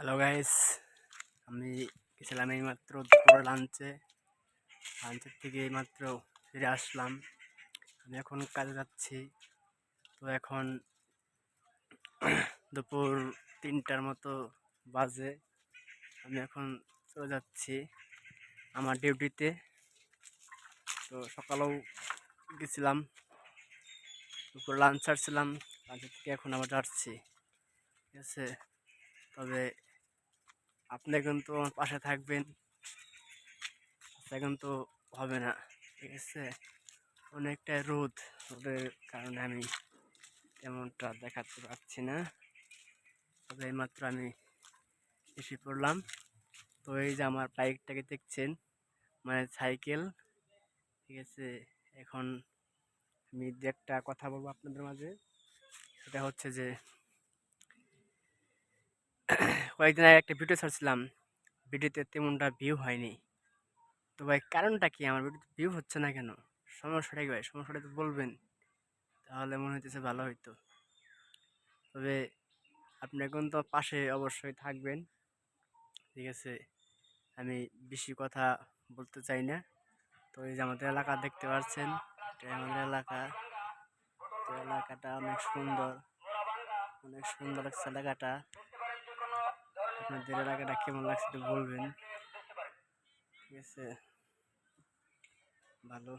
Hello guys, আমি গেছিলাম এইমাত্র দুপুরে লাঞ্চের থেকে এইমাত্র ফিরে আসলাম। আমি এখন কাজে যাচ্ছি। তো এখন দুপুর 3টার মতো বাজে। আমি এখন চলে যাচ্ছি আমার ডিউটিতে। তো সকালেও গেছিলাম, দুপুর লাঞ্চ ছাড়ছিলাম, লাঞ্চের থেকে এখন আবার যাচ্ছি। ঠিক আছে, তবে আপনি কিন্তু আমার পাশে থাকবেন, এখন তো হবে না। ঠিক আছে, অনেকটা রোদের কারণে আমি তেমনটা দেখাতে পারছি না। তবে এইমাত্র আমি এসে পড়লাম। তো এই যে আমার বাইকটাকে দেখছেন, মানে সাইকেল। ঠিক আছে, এখন আমি দু একটা কথা বলবো আপনাদের মাঝে। সেটা হচ্ছে যে কয়েকদিন আগে একটা ভিডিও ছাড়ছিলাম, ভিডিওতে তেমনটা ভিউ হয়নি। তো ভাই কারণটা কি, আমার ভিডিওতে ভিউ হচ্ছে না কেন? সমস্যাটা কি ভাই? সমস্যাটা তো বলবেন, তাহলে মনে হইতেছে ভালো হইতো। তবে আপনি এখন তো পাশে অবশ্যই থাকবেন। ঠিক আছে, আমি বেশি কথা বলতে চাই না। তো এই যে আমাদের এলাকা দেখতে পাচ্ছেন, এটা আমাদের এলাকা। তো এলাকাটা অনেক সুন্দর, অনেক সুন্দর লাগছে এলাকাটা। আপনাদের এলাকাটা কেমন লাগছে একটু বলবেন। ঠিক আছে, ভালো।